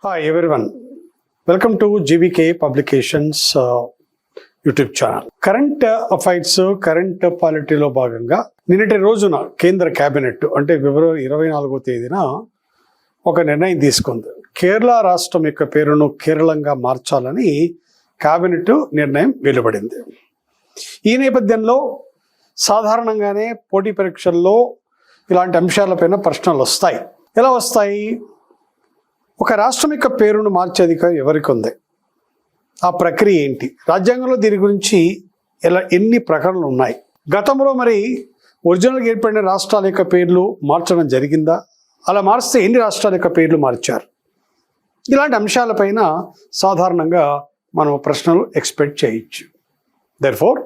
Hi everyone, welcome to GVK Publications YouTube channel. Current affairs current పాలిటీలో భాగంగా నిన్నటి రోజున కేంద్ర కేబినెట్ అంటే ఫిబ్రవరి 24వ తేదీన ఒక నిర్ణయం తీసుకుంది. కేరళ రాష్ట్రం యొక్క పేరును కేరళంగా మార్చాలని కేబినెట్ నిర్ణయం వెలువడింది. ఈ నేపథ్యంలో సాధారణంగానే పోటీ పరీక్షల్లో ఇలాంటి అంశాలపైన ప్రశ్నలు వస్తాయి. ఎలా వస్తాయి? ఒక రాష్ట్రం యొక్క పేరును మార్చే అధికారం ఎవరికి ఉంది? ఆ ప్రక్రియ ఏంటి? రాజ్యాంగంలో దీని గురించి ఎన్ని ప్రకరణలు ఉన్నాయి? గతంలో మరి ఒరిజినల్గా ఏర్పడిన రాష్ట్రాల యొక్క పేర్లు మార్చడం జరిగిందా? అలా మార్చితే ఎన్ని రాష్ట్రాల యొక్క పేర్లు మార్చారు? ఇలాంటి అంశాలపైన సాధారణంగా మనం ప్రశ్నలు ఎక్స్పెక్ట్ చేయొచ్చు. దెర్ఫోర్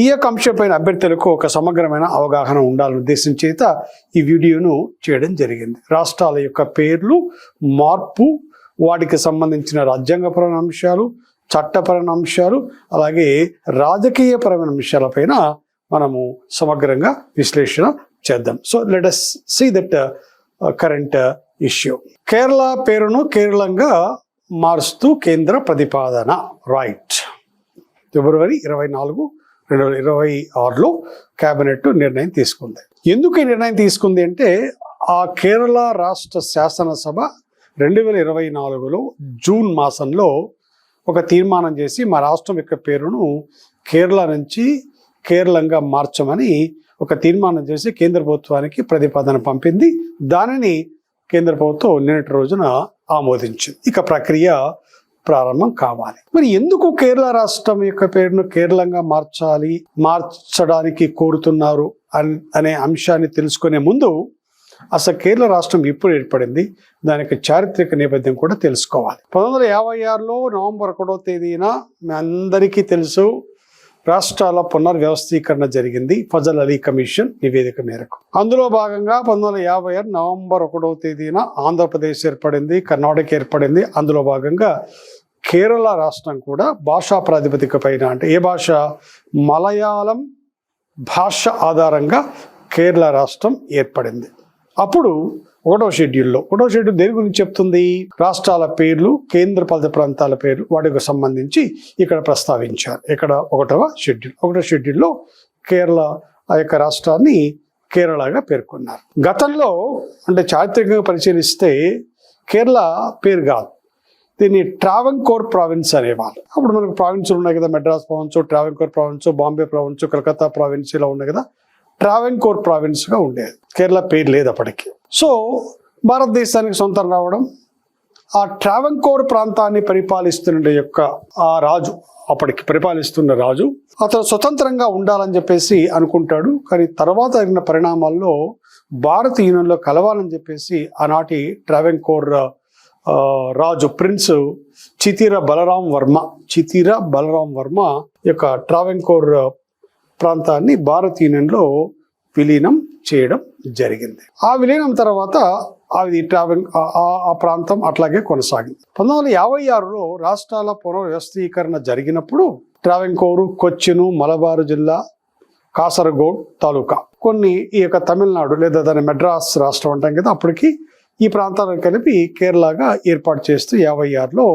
ఈ యొక్క అంశంపైన అభ్యర్థులకు ఒక సమగ్రమైన అవగాహన ఉండాలని ఉద్దేశం చేత ఈ వీడియోను చేయడం జరిగింది. రాష్ట్రాల యొక్క పేర్లు మార్పు, వాటికి సంబంధించిన రాజ్యాంగపరమైన అంశాలు, చట్టపరమైన అంశాలు, అలాగే రాజకీయపరమైన అంశాలపైన మనము సమగ్రంగా విశ్లేషణ చేద్దాం. So let us see that current issue. Kerala పేరును కేరళంగా మారుస్తూ కేంద్ర ప్రతిపాదన. రైట్. ఫిబ్రవరి 24, 2026లో కేబినెట్ నిర్ణయం తీసుకుంది. ఎందుకు ఈ నిర్ణయం తీసుకుంది అంటే ఆ కేరళ రాష్ట్ర శాసనసభ 2024లో జూన్ మాసంలో ఒక తీర్మానం చేసి మా రాష్ట్రం యొక్క పేరును కేరళ నుంచి కేరళంగా మార్చమని ఒక తీర్మానం చేసి కేంద్ర ప్రభుత్వానికి ప్రతిపాదన పంపింది. దానిని కేంద్ర ప్రభుత్వం నిన్నటి రోజున ఆమోదించింది. ఇక ప్రక్రియ ప్రారంభం కావాలి. మరి ఎందుకు కేరళ రాష్ట్రం యొక్క పేరును కేరళంగా మార్చడానికి కోరుతున్నారు అనే అంశాన్ని తెలుసుకునే ముందు అసలు కేరళ రాష్ట్రం ఎప్పుడు ఏర్పడింది, దానికి చారిత్రక నేపథ్యం కూడా తెలుసుకోవాలి. 1956లో నవంబర్ 1వ తేదీన మీ అందరికీ తెలుసు రాష్ట్రాల పునర్వ్యవస్థీకరణ జరిగింది ఫజల్ అలీ కమిషన్ నివేదిక మేరకు. అందులో భాగంగా 1956 నవంబర్ 1వ తేదీన ఆంధ్రప్రదేశ్ ఏర్పడింది, కర్ణాటక ఏర్పడింది. అందులో భాగంగా కేరళ రాష్ట్రం కూడా భాషా ప్రాతిపదిక పైన, అంటే ఏ భాష? మలయాళం భాష ఆధారంగా కేరళ రాష్ట్రం ఏర్పడింది. అప్పుడు 1వ షెడ్యూల్ దేని గురించి చెప్తుంది? రాష్ట్రాల పేర్లు, కేంద్ర పాలిత ప్రాంతాల పేర్లు, వాటికి సంబంధించి ఇక్కడ ప్రస్తావించారు. ఇక్కడ 1వ షెడ్యూల్లో కేరళ ఆ యొక్క రాష్ట్రాన్ని కేరళగా పేర్కొన్నారు. గతంలో అంటే చారిత్రకంగా పరిశీలిస్తే కేరళ పేరు కాదు, దీన్ని ట్రావెంకోర్ ప్రావిన్స్ అనేవాళ్ళు. అప్పుడు మనకు ప్రావిన్సులు ఉన్నాయి కదా, Madras province, Travancore province, Bombay province, Calcutta province ఇలా ఉన్నాయి కదా. ట్రావెంకోర్ ప్రావిన్స్గా ఉండేది. కేరళ పేరు లేదు అప్పటికి. సో భారతదేశానికి సొంతం రావడం, ఆ ట్రావెంకోర్ ప్రాంతాన్ని పరిపాలిస్తున్న యొక్క ఆ రాజు, అప్పటికి పరిపాలిస్తున్న రాజు అతను స్వతంత్రంగా ఉండాలని చెప్పేసి అనుకుంటాడు. కానీ తర్వాత జరిగిన పరిణామాల్లో భారత యూనియన్లో కలవాలని చెప్పేసి ఆనాటి ట్రావెంకోర్ రాజు ప్రిన్స్ చితిర బలరాం వర్మ యొక్క ట్రావెంకోర్ ప్రాంతాన్ని భారత యూనియన్లో విలీనం చేయడం జరిగింది. ఆ విలీనం తర్వాత అది ఆ ప్రాంతం అట్లాగే కొనసాగింది. 1956లో రాష్ట్రాల పునర్వ్యవస్థీకరణ జరిగినప్పుడు ట్రావెంకోరు, కొచ్చిను, మలబారు జిల్లా, కాసరగోడ్ తాలూకా, కొన్ని ఈ యొక్క తమిళనాడు లేదా దాని మెడ్రాస్ రాష్ట్రం అంటాం కదా, అప్పటికి ఈ ప్రాంతాలను కలిపి కేరళగా ఏర్పాటు చేస్తూ 56లో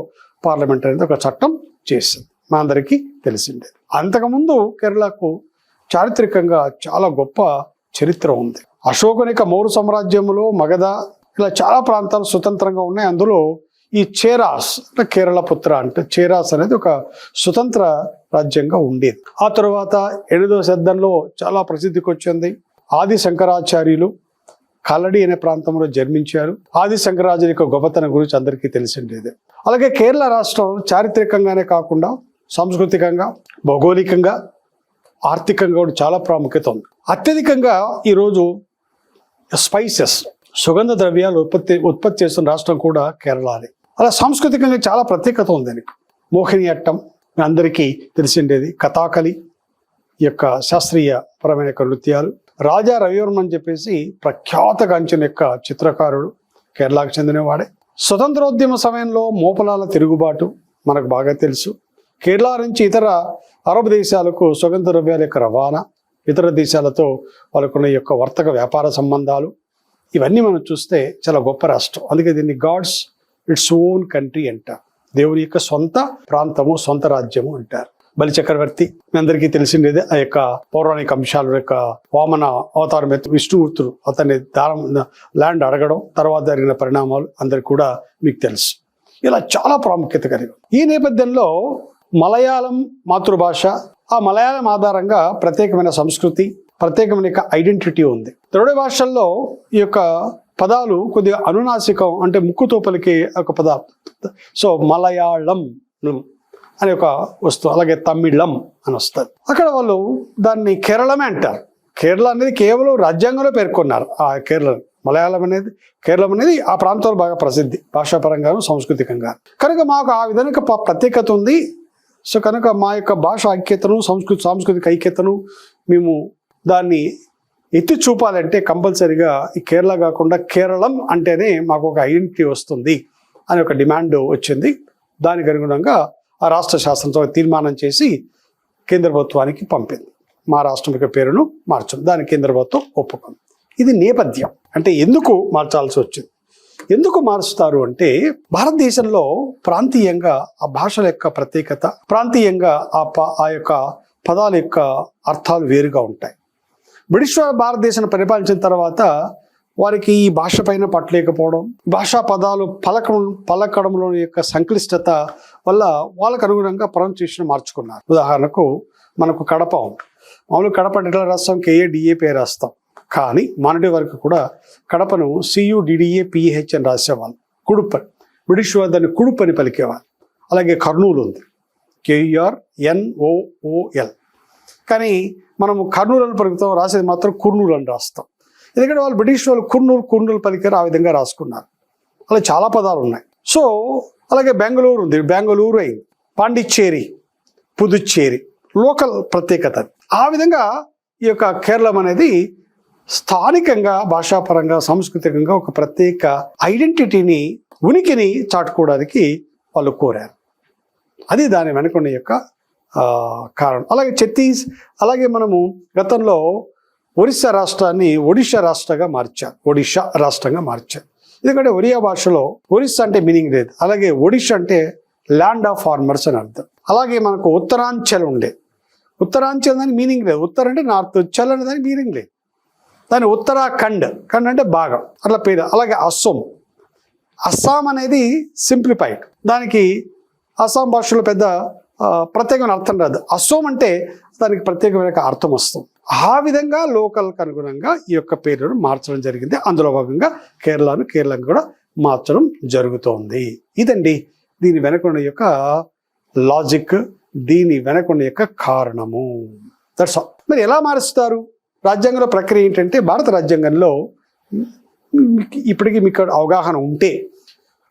పార్లమెంట్ అనేది ఒక చట్టం చేసింది. మా అందరికీ తెలిసిందే. అంతకుముందు కేరళకు చారిత్రకంగా చాలా గొప్ప చరిత్ర ఉంది. అశోకునిక మౌర్య సామ్రాజ్యంలో మగధ ఇలా చాలా ప్రాంతాలు స్వతంత్రంగా ఉన్నాయి. అందులో ఈ చేరాస్ అంటే కేరళ పుత్ర అంటే చేరాస్ అనేది ఒక స్వతంత్ర రాజ్యంగా ఉండేది. ఆ తర్వాత 8వ శతాబ్దంలో చాలా ప్రసిద్ధికి వచ్చింది. ఆది శంకరాచార్యులు కల్లడి అనే ప్రాంతంలో జన్మించారు. ఆది శంకరాచార్య యొక్క గొప్పతనం గురించి అందరికీ తెలిసిండేది. అలాగే కేరళ రాష్ట్రం చారిత్రకంగానే కాకుండా సాంస్కృతికంగా, భౌగోళికంగా, ఆర్థికంగా కూడా చాలా ప్రాముఖ్యత ఉంది. అత్యధికంగా ఈరోజు స్పైసెస్, సుగంధ ద్రవ్యాలు ఉత్పత్తి చేస్తున్న రాష్ట్రం కూడా కేరళనే. అలా సాంస్కృతికంగా చాలా ప్రత్యేకత ఉంది దానికి. మోహిని అట్టం మీ అందరికీ తెలిసిండేది. కథాకళి యొక్క శాస్త్రీయ పరమైన యొక్క నృత్యాలు. రాజా రవివర్మ అని చెప్పేసి ప్రఖ్యాతగాంచిన యొక్క చిత్రకారుడు కేరళకు చెందినవాడే. స్వతంత్రోద్యమ సమయంలో మోపలాల తిరుగుబాటు మనకు బాగా తెలుసు. కేరళ నుంచి ఇతర అరబ్ దేశాలకు సుగంధ ద్రవ్యాల యొక్క రవాణా, ఇతర దేశాలతో వాళ్ళకున్న యొక్క వర్తక వ్యాపార సంబంధాలు, ఇవన్నీ మనం చూస్తే చాలా గొప్ప రాష్ట్రం. అందుకే దీన్ని గాడ్స్ ఇట్స్ ఓన్ కంట్రీ అంటారు. దేవుని యొక్క సొంత ప్రాంతము, సొంత రాజ్యము అంటారు. బలి చక్రవర్తి మీ అందరికీ తెలిసిండేదే. ఆ యొక్క పౌరాణిక అంశాల యొక్క వామన అవతారం ఎత్తు విష్ణుమూర్తుడు అతన్ని దానం ల్యాండ్ అడగడం, తర్వాత జరిగిన పరిణామాలు అందరికి కూడా మీకు తెలుసు. ఇలా చాలా ప్రాముఖ్యత కలిగి ఈ నేపథ్యంలో మలయాళం మాతృభాష, ఆ మలయాళం ఆధారంగా ప్రత్యేకమైన సంస్కృతి, ప్రత్యేకమైన ఐడెంటిటీ ఉంది. తెలుగు భాషల్లో ఈ యొక్క పదాలు కొద్దిగా అనునాసికం, అంటే ముక్కుతో పలికే ఒక పదాలు. సో మలయాళం అనే ఒక వస్తువు, అలాగే తమిళం అని వస్తుంది. అక్కడ వాళ్ళు దాన్ని కేరళమే అంటారు. కేరళ అనేది కేవలం రాజ్యాంగంలో పేర్కొన్నారు. ఆ మలయాళం అనేది, కేరళం అనేది ఆ ప్రాంతంలో బాగా ప్రసిద్ధి భాషాపరంగాను సంస్కృతికంగా. కనుక మాకు ఆ విధంగా ప్రత్యేకత ఉంది. సో కనుక మా యొక్క భాష ఐక్యతను, సాంస్కృతిక ఐక్యతను మేము దాన్ని ఎత్తి చూపాలంటే కంపల్సరీగా ఈ కేరళ కాకుండా కేరళం అంటేనే మాకు ఒక ఐడెంటిటీ వస్తుంది అని ఒక డిమాండ్ వచ్చింది. దానికి అనుగుణంగా ఆ రాష్ట్ర శాసనసభ తీర్మానం చేసి కేంద్ర ప్రభుత్వానికి పంపింది. మా రాష్ట్రం యొక్క పేరును మార్చడం, దానికి కేంద్ర ప్రభుత్వం ఒప్పుకుంది. ఇది నేపథ్యం. అంటే ఎందుకు మార్చాల్సి వచ్చింది, ఎందుకు మారుస్తారు అంటే భారతదేశంలో ప్రాంతీయంగా ఆ భాషల యొక్క ప్రత్యేకత, ప్రాంతీయంగా ఆ యొక్క పదాల యొక్క అర్థాలు వేరుగా ఉంటాయి. బ్రిటిష్ వారు భారతదేశాన్ని పరిపాలించిన తర్వాత వారికి ఈ భాష పైన పట్టలేకపోవడం, భాషా పదాలు పలకడంలో యొక్క సంక్లిష్టత వల్ల వాళ్ళకు అనుగుణంగా ప్రొనౌన్సియేషన్ మార్చుకున్నారు. ఉదాహరణకు మనకు కడప ఉంది. మామూలు కడప ఎట్లా రాస్తాం, KADAP రాస్తాం. కానీ మొన్నటి వరకు కూడా కడపను CUDDAPH అని రాసేవాళ్ళు. కుడుప్, బ్రిటిష్ వారు దాన్ని కుడుప్ అని పలికేవాళ్ళు. అలాగే కర్నూలు ఉంది, KURNOOL. కానీ మనము కర్నూలు అని పలుకుతాం, రాసేది మాత్రం కుర్నూలు అని రాస్తాం. ఎందుకంటే వాళ్ళు బ్రిటిష్ వాళ్ళు కుర్నూలు పలికారు, ఆ విధంగా రాసుకున్నారు. అలా చాలా పదాలు ఉన్నాయి. సో అలాగే బెంగళూరు ఉంది, బెంగళూరు అయింది. పాండిచ్చేరి, పుదుచ్చేరి లోకల్ ప్రత్యేకత. ఆ విధంగా ఈ యొక్క కేరళం అనేది స్థానికంగా భాషాపరంగా సాంస్కృతికంగా ఒక ప్రత్యేక ఐడెంటిటీని, ఉనికిని చాటుకోవడానికి వాళ్ళు కోరారు. అది దాని వెనుకొన్న యొక్క కారణం. అలాగే మనము గతంలో ఒరిస్సా రాష్ట్రాన్ని ఒడిషా రాష్ట్రంగా మార్చారు. ఎందుకంటే ఒరియా భాషలో ఒరిస్సా అంటే మీనింగ్ లేదు, అలాగే ఒడిషా అంటే ల్యాండ్ ఆఫ్ ఫార్మర్స్ అని అర్థం. అలాగే మనకు ఉత్తరాంచల్ ఉత్తరాంచల్ దానికి మీనింగ్ లేదు. ఉత్తర అంటే నార్త్, చల్ అనే దానికి మీనింగ్ లేదు. దాని ఉత్తరాఖండ్ అంటే భాగం అట్లా పేరు. అలాగే అస్సాం అనేది సింప్లిఫైడ్, దానికి అస్సాం భాషలో పెద్ద ప్రత్యేకమైన అర్థం రాదు. అస్సోం అంటే దానికి ప్రత్యేకమైన అర్థం వస్తుంది. ఆ విధంగా లోకల్కి అనుగుణంగా ఈ యొక్క పేరును మార్చడం జరిగింది. అందులో భాగంగా కేరళను కూడా మార్చడం జరుగుతోంది. ఇదండి దీని వెనకున్న యొక్క లాజిక్, దీని వెనకున్న యొక్క కారణము. That's all. మరి ఎలా మారుస్తారు? రాజ్యాంగంలో ప్రక్రియ ఏంటంటే, భారత రాజ్యాంగంలో ఇప్పటికీ మీకు అవగాహన ఉంటే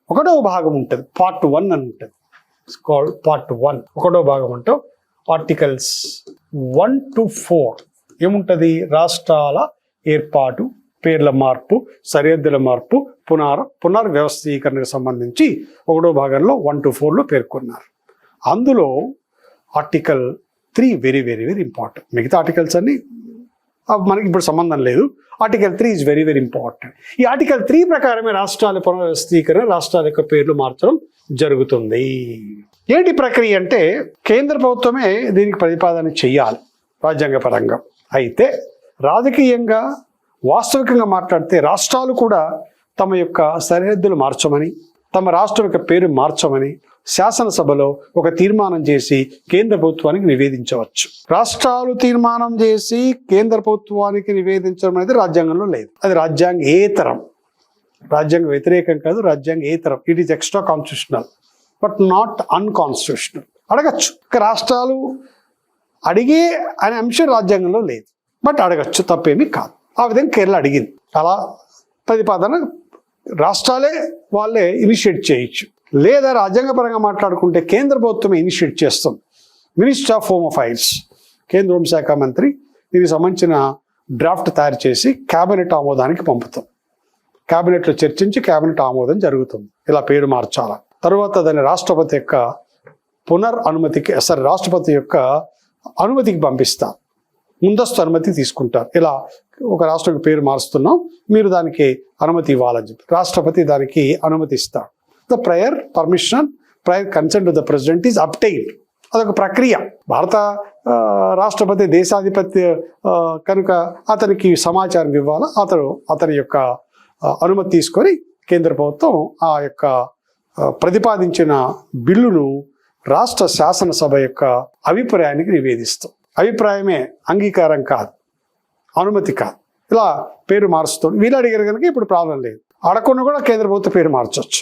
1వ భాగం ఉంటుంది, Part 1 అని ఉంటుంది. Part 1 1వ భాగం అంటే ఆర్టికల్స్ 1 to 4 ఏముంటుంది? రాష్ట్రాల ఏర్పాటు, పేర్ల మార్పు, సరిహద్దుల మార్పు, పునర్వ్యవస్థీకరణకు సంబంధించి 1వ భాగంలో 1 to 4లో పేర్కొన్నారు. అందులో article 3 very very very important. మిగతా ఆర్టికల్స్ అన్ని మనకి ఇప్పుడు సంబంధం లేదు. Article 3 is very very important. ఈ ఆర్టికల్ 3 ప్రకారమే రాష్ట్రాల పునర్వ్యవస్థీకరణ, రాష్ట్రాల యొక్క పేర్లు మార్చడం జరుగుతుంది. ఏంటి ప్రక్రియ అంటే, కేంద్ర ప్రభుత్వమే దీనికి ప్రతిపాదన చెయ్యాలి రాజ్యాంగపరంగా. అయితే రాజకీయంగా వాస్తవికంగా మాట్లాడితే రాష్ట్రాలు కూడా తమ యొక్క సరిహద్దులు మార్చమని, తమ రాష్ట్రం యొక్క పేరు మార్చమని శాసనసభలో ఒక తీర్మానం చేసి కేంద్ర ప్రభుత్వానికి నివేదించవచ్చు. రాష్ట్రాలు తీర్మానం చేసి కేంద్ర ప్రభుత్వానికి నివేదించడం అనేది రాజ్యాంగంలో లేదు. అది రాజ్యాంగేతరం, రాజ్యాంగ వ్యతిరేకం కాదు, రాజ్యాంగేతరం. It is extra constitutional but not unconstitutional. అడగచ్చు, రాష్ట్రాలు అడిగే అనే అంశం రాజ్యాంగంలో లేదు, బట్ అడగచ్చు, తప్పేమీ కాదు. ఆ విధంగా కేరళ అడిగింది. అలా ప్రతిపాదన రాష్ట్రాలే వాళ్ళే ఇనిషియేట్ చేయొచ్చు. లేదా రాజ్యాంగపరంగా మాట్లాడుకుంటే కేంద్ర ప్రభుత్వమే ఇనిషియేట్ చేస్తుంది. మినిస్టర్ ఆఫ్ హోమ్ అఫైర్స్, కేంద్ర హోంశాఖ మంత్రి దీనికి సంబంధించిన డ్రాఫ్ట్ తయారు చేసి కేబినెట్ ఆమోదానికి పంపుతాం. కేబినెట్లో చర్చించి కేబినెట్ ఆమోదం జరుగుతుంది. ఇలా పేరు మార్చాలా. తర్వాత దాన్ని రాష్ట్రపతి యొక్క రాష్ట్రపతి యొక్క అనుమతికి పంపిస్తారు. ముందస్తు అనుమతి తీసుకుంటారు. ఇలా ఒక రాష్ట్రం పేరు మారుస్తున్నాం, మీరు దానికి అనుమతి ఇవ్వాలని చెప్పి రాష్ట్రపతి దానికి అనుమతి ఇస్తాడు. The prior permission, prior consent to the president is obtained. అదొక ప్రక్రియ. భారత రాష్ట్రపతి దేశాధిపతి కనుక అతనికి సమాచారం ఇవ్వాలా, అతని యొక్క అనుమతి తీసుకొని కేంద్ర ప్రభుత్వం ఆ యొక్క ప్రతిపాదించిన బిల్లును రాష్ట్ర శాసనసభ యొక్క అభిప్రాయానికి నివేదిస్తాం. అభిప్రాయమే, అంగీకారం కాదు, అనుమతి కాదు. ఇలా పేరు మారుస్తాం. వీళ్ళు అడిగారు కనుక ఇప్పుడు ప్రాబ్లం లేదు. అడగకుండా కూడా కేంద్ర ప్రభుత్వం పేరు మార్చవచ్చు.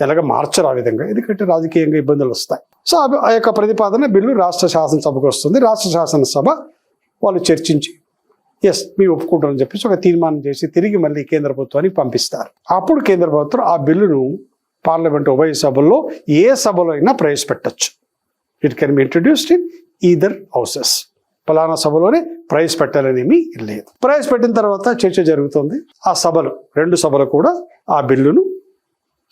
ఎలాగ మార్చరు ఆ విధంగా, ఎందుకంటే రాజకీయంగా ఇబ్బందులు వస్తాయి. సో ఆ యొక్క ప్రతిపాదన బిల్లు రాష్ట్ర శాసనసభకు వస్తుంది. రాష్ట్ర శాసనసభ వాళ్ళు చర్చించి ఎస్ మీ ఒప్పుకుంటారని చెప్పేసి ఒక తీర్మానం చేసి తిరిగి మళ్ళీ కేంద్ర ప్రభుత్వానికి పంపిస్తారు. అప్పుడు కేంద్ర ప్రభుత్వం ఆ బిల్లును పార్లమెంట్ ఉభయ సభల్లో ఏ సభలో అయినా ప్రవేశపెట్టచ్చు. It can be introduced in either houses. ఫలానా సభలోనే ప్రవేశపెట్టాలనేమీ లేదు. ప్రవేశపెట్టిన తర్వాత చర్చ జరుగుతుంది. ఆ సభలు, 2 సభలు కూడా ఆ బిల్లును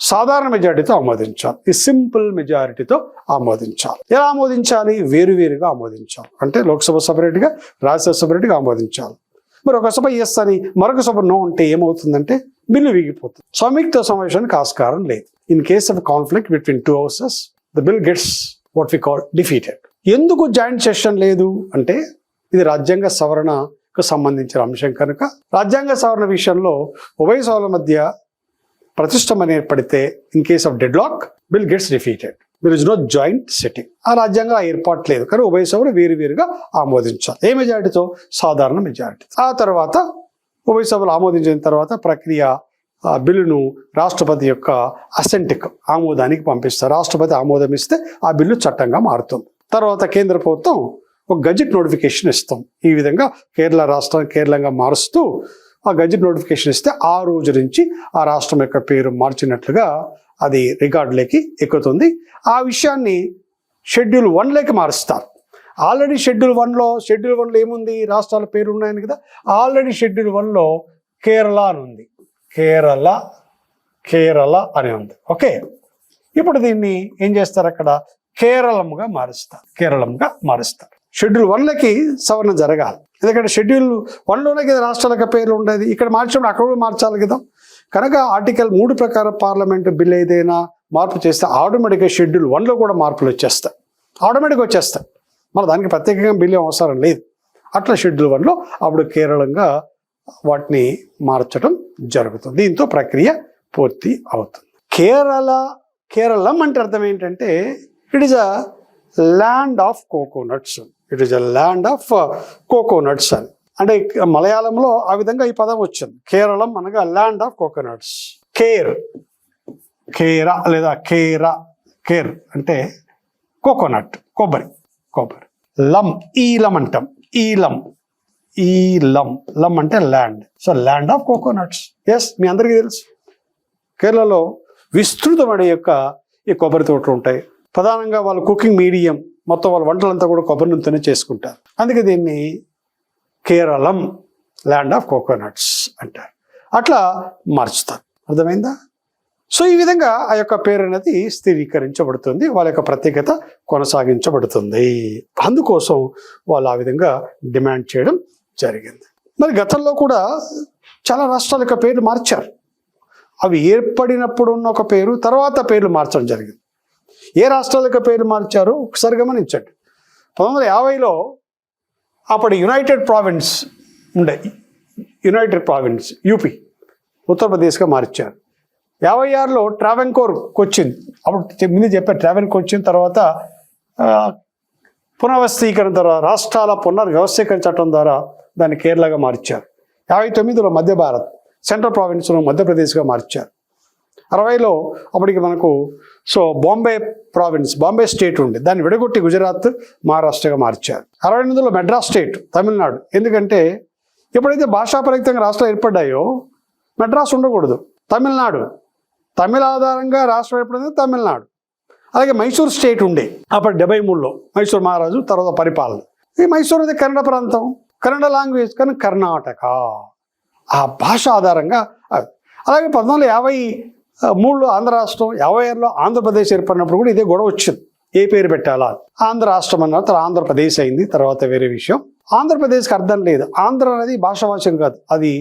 సాధారణ మెజారిటీతో ఆమోదించాలి. ఈ సింపుల్ మెజారిటీతో ఆమోదించాలి. ఎలా ఆమోదించాలి? వేరువేరుగా ఆమోదించాలి. అంటే లోక్సభ సపరేట్గా, రాజ్యసభ సపరేట్గా ఆమోదించాలి. మరి ఒక సభ ఎస్ అని మరొక సభ నో అంటే ఏమవుతుందంటే బిల్లు వీగిపోతుంది. సంయుక్త సమావేశానికి ఆస్కారం లేదు. In case of conflict between 2 houses, the bill gets what we call defeated. ఎందుకు జాయింట్ సెషన్ లేదు అంటే ఇది రాజ్యాంగ సవరణకు సంబంధించిన అంశం కనుక రాజ్యాంగ సవరణ విషయంలో ఉభయ సభల మధ్య ప్రతిష్టంభన ఏర్పడితే in case of deadlock bill gets defeated. There is no joint sitting. ఆ రాజ్యాంగం ఏర్పాటు లేదు కానీ ఉభయ సభలు వేరువేరుగా ఆమోదించాలి. ఏ మెజారిటీతో? సాధారణ మెజారిటీ. ఆ తర్వాత ఉభయ సభలు ఆమోదించిన తర్వాత ప్రక్రియ బిల్లును రాష్ట్రపతి యొక్క అసెంట్కి, ఆమోదానికి పంపిస్తారు. రాష్ట్రపతి ఆమోదం ఇస్తే ఆ బిల్లు చట్టంగా మారుతుంది. తర్వాత కేంద్ర ప్రభుత్వం ఒక గజెట్ నోటిఫికేషన్ ఇస్తాం. ఈ విధంగా కేరళ రాష్ట్రాన్ని కేరళంగా మారుస్తూ ఆ గజెట్ నోటిఫికేషన్ ఇస్తే ఆ రోజు నుంచి ఆ రాష్ట్రం యొక్క పేరు మార్చినట్లుగా అది రికార్డులోకి ఎక్కుతుంది. ఆ విషయాన్ని షెడ్యూల్ 1లోకి మారుస్తారు. ఆల్రెడీ షెడ్యూల్ 1లో ఏముంది? రాష్ట్రాల పేరు ఉన్నాయని కదా. ఆల్రెడీ షెడ్యూల్ 1లో కేరళ అని ఉంది. కేరళ అని ఉంది. ఓకే, ఇప్పుడు దీన్ని ఏం చేస్తారు? అక్కడ కేరళంగా మారుస్తారు. షెడ్యూల్ 1లోకి సవరణ జరగాలి. ఎందుకంటే షెడ్యూల్ 1లోనే కదా రాష్ట్రాలకు పేర్లు ఉండేది. ఇక్కడ మార్చినప్పుడు అక్కడ కూడా మార్చాలి కదా. కనుక ఆర్టికల్ 3 ప్రకారం పార్లమెంటు బిల్ ఏదైనా మార్పు చేస్తే ఆటోమేటిక్గా షెడ్యూల్ 1లో కూడా మార్పులు వచ్చేస్తాయి. ఆటోమేటిక్గా వచ్చేస్తాయి. మన దానికి ప్రత్యేకంగా బిల్లు అవసరం లేదు. అట్లా షెడ్యూల్ 1లో అప్పుడు కేరళంగా వాటిని మార్చడం జరుగుతుంది. దీంతో ప్రక్రియ పూర్తి అవుతుంది. కేరళం అంటే అర్థం ఏంటంటే it is a land of coconuts. అని అంటే మలయాళంలో ఆ విధంగా ఈ పదం వచ్చింది. కేరళం అనగా ల్యాండ్ ఆఫ్ కోకోనట్స్. కేర లేదా కేర్ అంటే కోకోనట్, కొబ్బరి. ఈలం అంటాం. ఈలం అంటే land. So land of coconuts. Yes, మీ అందరికీ తెలుసు కేరళలో విస్తృతమైన యొక్క ఈ కొబ్బరి తోటలు ఉంటాయి. ప్రధానంగా వాళ్ళు కుకింగ్ మీడియం, మొత్తం వాళ్ళ వంటలంతా కూడా కొబ్బరి నూనెతోనే చేసుకుంటారు. అందుకే దీన్ని కేరళం, ల్యాండ్ ఆఫ్ కోకోనట్స్ అంటారు. అట్లా మార్చుతారు. అర్థమైందా? సో ఈ విధంగా ఆ యొక్క పేరు అనేది స్థిరీకరించబడుతుంది. వాళ్ళ యొక్క ప్రత్యేకత కొనసాగించబడుతుంది. అందుకోసం వాళ్ళు ఆ విధంగా డిమాండ్ చేయడం జరిగింది. మరి గతంలో కూడా చాలా రాష్ట్రాల యొక్క పేర్లు మార్చారు. అవి ఏర్పడినప్పుడు ఉన్న ఒక పేరు, తర్వాత పేర్లు మార్చడం జరిగింది. ఏ రాష్ట్రాల యొక్క పేర్లు మార్చారో ఒకసారి గమనించండి. 1950లో అప్పటి యునైటెడ్ ప్రావిన్స్ యూపీ, ఉత్తరప్రదేశ్గా మార్చారు. 56లో ట్రావెన్కోర్ కొచ్చిన్, అప్పుడు ముందు చెప్పారు ట్రావెన్కోర్ వచ్చిన తర్వాత పునర్వ్యవస్థీకరణ ద్వారా, రాష్ట్రాల పునర్వ్యవస్థీకరణ చట్టం ద్వారా దాన్ని కేరళగా మార్చారు. 59లో మధ్య భారత్, సెంట్రల్ ప్రావిన్స్ను మధ్యప్రదేశ్గా మార్చారు. 60లో అప్పటికి మనకు బాంబే స్టేట్ ఉండే, దాన్ని విడగొట్టి గుజరాత్, మహారాష్ట్రగా మార్చారు. 68లో మెడ్రాస్ స్టేట్, తమిళనాడు. ఎందుకంటే ఎప్పుడైతే భాషాపరహితంగా రాష్ట్రాలు ఏర్పడ్డాయో మెడ్రాస్ ఉండకూడదు, తమిళ ఆధారంగా రాష్ట్రం ఏర్పడింది తమిళనాడు. అలాగే మైసూర్ స్టేట్ ఉండే అప్పుడు 73లో, మైసూర్ మహారాజు తర్వాత పరిపాలన. ఈ మైసూర్ అనేది కన్నడ ప్రాంతం, కన్నడ లాంగ్వేజ్, కానీ కర్ణాటక ఆ భాష ఆధారంగా. అలాగే 1953లో ఆంధ్ర రాష్ట్రం, 56లో ఆంధ్రప్రదేశ్ ఏర్పడినప్పుడు కూడా ఇదే గొడవ వచ్చింది. ఏ పేరు పెట్టాలా? ఆంధ్ర రాష్ట్రం అన్నారు, తర్వాత ఆంధ్రప్రదేశ్ అయింది, తర్వాత వేరే విషయం. ఆంధ్రప్రదేశ్కి అర్థం లేదు. ఆంధ్ర అనేది భాషావాచకం కాదు, అది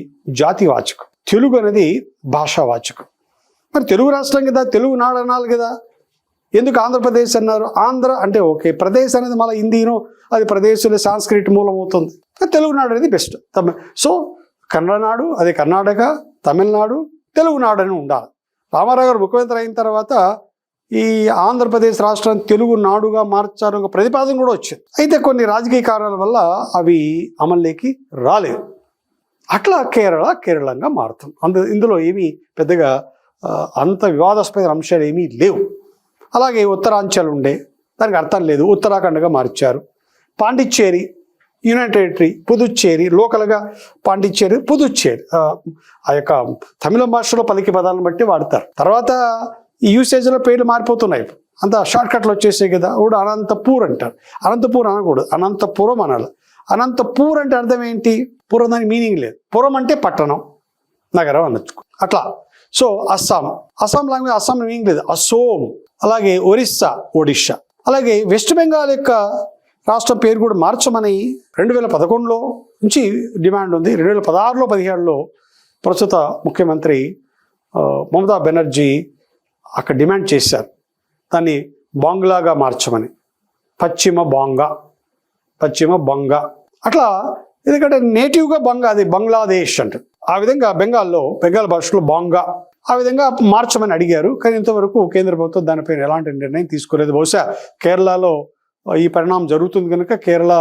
జాతివాచకం. తెలుగు అనేది భాషావాచకం. మరి తెలుగు రాష్ట్రం కదా, తెలుగు నాడు అనాలి కదా, ఎందుకు ఆంధ్రప్రదేశ్ అన్నారు? ఆంధ్ర అంటే ఓకే, ప్రదేశ్ అనేది మళ్ళీ హిందీను, అది ప్రదేశంలో సాంస్క్రిట్ మూలం అవుతుంది, తెలుగునాడు అనేది బెస్ట్. సో కన్నడనాడు, అది కర్ణాటక, తమిళనాడు, తెలుగునాడు అని ఉండాలి. రామారావు గారు ముఖ్యమంత్రి అయిన తర్వాత ఈ ఆంధ్రప్రదేశ్ రాష్ట్రాన్ని తెలుగు నాడుగా మార్చారు ఒక ప్రతిపాదన కూడా వచ్చింది. అయితే కొన్ని రాజకీయ కారణాల వల్ల అవి అమల్లోకి రాలేదు. అట్లా కేరళంగా మారుతుంది. ఇందులో ఏమీ పెద్దగా అంత వివాదాస్పద అంశాలు ఏమీ లేవు. అలాగే ఉత్తరాంచల్ ఉండే, దానికి అర్థం లేదు, ఉత్తరాఖండ్గా మార్చారు. పాండిచ్చేరి, యూనియన్ టెరిటరీ, పుదుచ్చేరి, లోకల్గా పాండిచ్చేరి, పుదుచ్చేరి ఆ యొక్క తమిళ భాషలో పలికి పదాలను బట్టి వాడతారు. తర్వాత ఈ యూసేజ్లో పేర్లు మారిపోతున్నాయి, అంత షార్ట్కట్లు వచ్చేసాయి కదా. ఇప్పుడు అనంతపూర్ అంటారు, అనంతపూర్ అనకూడదు, అనంతపురం అనాలి. అనంతపూర్ అంటే అర్థం ఏంటి? పూర్వం దానికి మీనింగ్ లేదు. పురం అంటే పట్టణం, నగరం అనొచ్చు అట్లా. So Assam language, Assam meaning లేదు, అసోం. అలాగే ఒరిస్సా, ఒడిషా. అలాగే వెస్ట్ బెంగాల్ యొక్క రాష్ట్రం పేరు కూడా మార్చమని 2011లో నుంచి డిమాండ్ ఉంది. 2016లో 17లో ప్రస్తుత ముఖ్యమంత్రి మమతా బెనర్జీ అక్కడ డిమాండ్ చేశారు, దాన్ని బాంగ్లాగా మార్చమని. పశ్చిమ బంగా అట్లా. ఎందుకంటే నేటివ్గా అది బంగ్లాదేశ్ అంటారు. ఆ విధంగా బెంగాల్ భాషలో బాంగా ఆ విధంగా మార్చమని అడిగారు. కానీ ఇంతవరకు కేంద్ర ప్రభుత్వం దానిపైన ఎలాంటి నిర్ణయం తీసుకోలేదు. బహుశా కేరళలో ఈ పరిణామం జరుగుతుంది కనుక కేరళ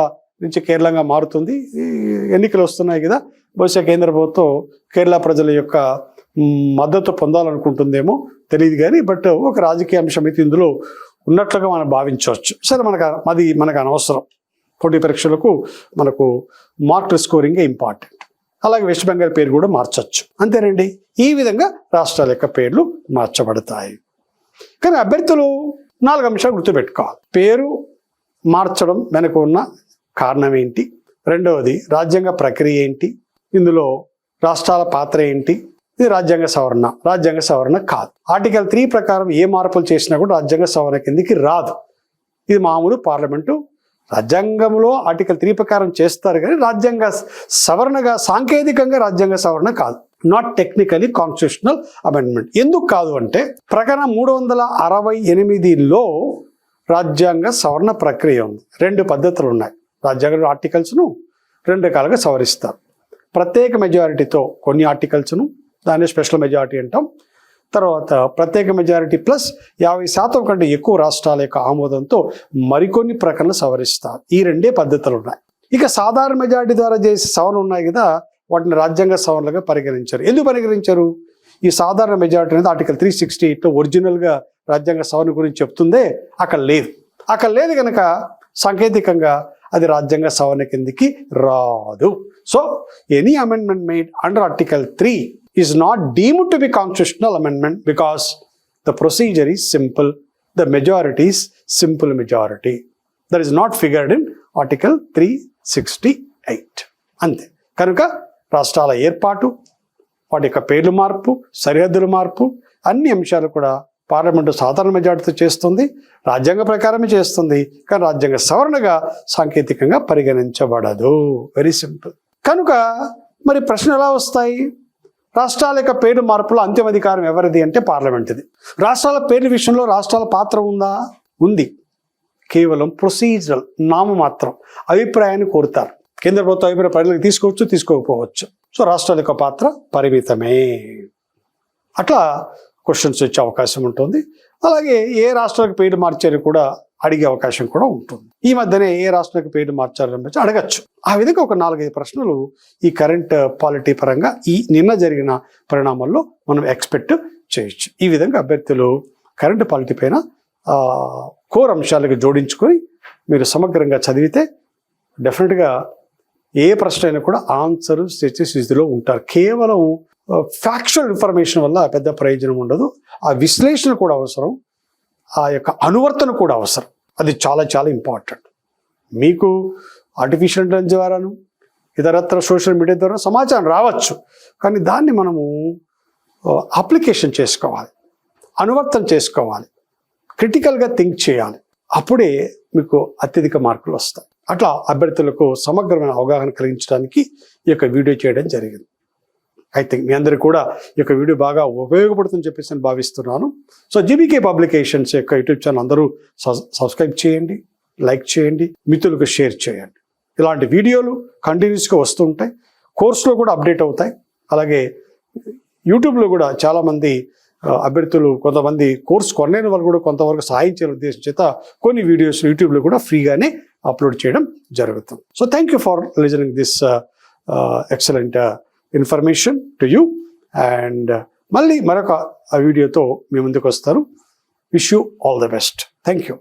నుంచి కేరళంగా మారుతుంది. ఎన్నికలు వస్తున్నాయి కదా, బహుశా కేంద్ర ప్రభుత్వం కేరళ ప్రజల యొక్క మద్దతు పొందాలనుకుంటుందేమో తెలియదు. కానీ బట్ ఒక రాజకీయ అంశం అయితే ఇందులో ఉన్నట్లుగా మనం భావించవచ్చు. సరే, మనకు అనవసరం. పోటీ పరీక్షలకు మనకు మార్క్ స్కోరింగ్ ఇంపార్టెంట్. అలాగే వెస్ట్ బెంగాల్ పేరు కూడా మార్చవచ్చు. అంతేనండి. ఈ విధంగా రాష్ట్రాల యొక్క పేర్లు మార్చబడతాయి. కానీ అభ్యర్థులు 4 అంశాలు గుర్తుపెట్టుకోవాలి. పేరు మార్చడం వెనుక ఉన్న కారణం ఏంటి, రెండవది రాజ్యాంగ ప్రక్రియ ఏంటి, ఇందులో రాష్ట్రాల పాత్ర ఏంటి, ఇది రాజ్యాంగ సవరణ కాదు. ఆర్టికల్ 3 ప్రకారం ఏ మార్పులు చేసినా కూడా రాజ్యాంగ సవరణ కిందికి రాదు. ఇది మామూలు పార్లమెంటు రాజ్యాంగంలో ఆర్టికల్ 3 ప్రకారం చేస్తారు, కానీ రాజ్యాంగ సవరణగా సాంకేతికంగా రాజ్యాంగ సవరణ కాదు. Not technically constitutional amendment. ఎందుకు కాదు అంటే ప్రకరణం 368లో రాజ్యాంగ సవరణ ప్రక్రియ ఉంది. 2 పద్ధతులు ఉన్నాయి. రాజ్యాంగ ఆర్టికల్స్ను 2 రకాలుగా సవరిస్తారు. ప్రత్యేక మెజారిటీతో కొన్ని ఆర్టికల్స్ను, దాన్ని స్పెషల్ మెజారిటీ అంటాం. తర్వాత ప్రత్యేక మెజారిటీ ప్లస్ 50% కంటే ఎక్కువ రాష్ట్రాల యొక్క ఆమోదంతో మరికొన్ని ప్రకరణలు సవరిస్తారు. ఈ 2 పద్ధతులు ఉన్నాయి. ఇక సాధారణ మెజారిటీ ద్వారా చేసే సవరణ ఉన్నాయి కదా, వాటిని రాజ్యాంగ సవరణలుగా పరిగణించారు. ఎందుకు పరిగణించారు? ఈ సాధారణ మెజారిటీ అనేది ఆర్టికల్ 368లో ఒరిజినల్గా రాజ్యాంగ సవరణ గురించి చెప్తుందే, అక్కడ లేదు కనుక సాంకేతికంగా అది రాజ్యాంగ సవరణ కిందికి రాదు. So any amendment made under article 3 is not deemed to be constitutional amendment because the procedure is simple. The majority is simple majority. That is not figured in Article 368. అంతే. కనుక రాష్ట్రాల ఏర్పాటు, వాటి యొక్క పేర్లు మార్పు, సరిహద్దుల మార్పు, అన్ని అంశాలు కూడా పార్లమెంటు సాధారణ మెజార్టీతో చేస్తుంది, రాజ్యాంగ ప్రకారమే చేస్తుంది. కానీ రాజ్యాంగ సవరణగా సాంకేతికంగా పరిగణించబడదు. Very simple. కనుక మరి ప్రశ్న ఎలా వస్తాయి? రాష్ట్రాల యొక్క పేరు మార్పులో అంతిమ అధికారం ఎవరిది అంటే పార్లమెంటుది. రాష్ట్రాల పేర్ల విషయంలో రాష్ట్రాల పాత్ర ఉందా? ఉంది. కేవలం ప్రొసీజరల్, నామమాత్రం అభిప్రాయాన్ని కోరుతారు. కేంద్ర ప్రభుత్వ అభిప్రాయ పరిధిలోకి తీసుకోవచ్చు, తీసుకోకపోవచ్చు. సో రాష్ట్రాల యొక్క పాత్ర పరిమితమే. అట్లా క్వశ్చన్స్ వచ్చే అవకాశం ఉంటుంది. అలాగే ఏ రాష్ట్రాలకు పేరు మార్చారు కూడా అడిగే అవకాశం కూడా ఉంటుంది. ఈ మధ్యనే ఏ రాష్ట్రానికి పేరు మార్చాలని అడగచ్చు. ఆ విధంగా ఒక 4-5 ప్రశ్నలు ఈ కరెంట్ పాలిటీ పరంగా ఈ నిన్న జరిగిన పరిణామాల్లో మనం ఎక్స్పెక్ట్ చేయొచ్చు. ఈ విధంగా అభ్యర్థులు కరెంట్ పాలిటీ పైన కోర్ అంశాలకు జోడించుకొని మీరు సమగ్రంగా చదివితే డెఫినెట్గా ఏ ప్రశ్న అయినా కూడా ఆన్సర్ చేసే స్థితిలో ఉంటారు. కేవలం ఫ్యాక్చువల్ ఇన్ఫర్మేషన్ వల్ల పెద్ద ప్రయోజనం ఉండదు. ఆ విశ్లేషణ కూడా అవసరం, ఆ యొక్క అనువర్తన కూడా అవసరం. అది చాలా చాలా ఇంపార్టెంట్. మీకు ఆర్టిఫిషియల్ ఇంటెలిజెన్స్ ద్వారాను ఇతరత్ర సోషల్ మీడియా ద్వారా సమాచారం రావచ్చు, కానీ దాన్ని మనము అప్లికేషన్ చేసుకోవాలి, అనువర్తన చేసుకోవాలి, క్రిటికల్గా థింక్ చేయాలి. అప్పుడే మీకు అత్యధిక మార్కులు వస్తాయి. అట్లా అభ్యర్థులకు సమగ్రమైన అవగాహన కలిగించడానికి ఈ యొక్క వీడియో చేయడం జరిగింది. ఐ థింక్ మీ అందరికీ కూడా ఈ యొక్క వీడియో బాగా ఉపయోగపడుతుందని చెప్పేసి నేను భావిస్తున్నాను. సో జీబీకే పబ్లికేషన్స్ యొక్క యూట్యూబ్ ఛానల్ అందరూ సబ్స్క్రైబ్ చేయండి, లైక్ చేయండి, మిత్రులకు షేర్ చేయండి. ఇలాంటి వీడియోలు కంటిన్యూస్గా వస్తుంటాయి, కోర్సులో కూడా అప్డేట్ అవుతాయి. అలాగే యూట్యూబ్లో కూడా చాలామంది అభ్యర్థులు కొంతమంది కోర్సు కొనలేని వాళ్ళు కూడా కొంతవరకు సాయం చేయాలని ఉద్దేశం చేత కొన్ని వీడియోస్ యూట్యూబ్లో కూడా ఫ్రీగానే అప్లోడ్ చేయడం జరుగుతుంది. So thank you for listening this excellent information to you. And మళ్ళీ మరొక వీడియోతో మీ ముందుకు వస్తారు. Wish you all the best. Thank you.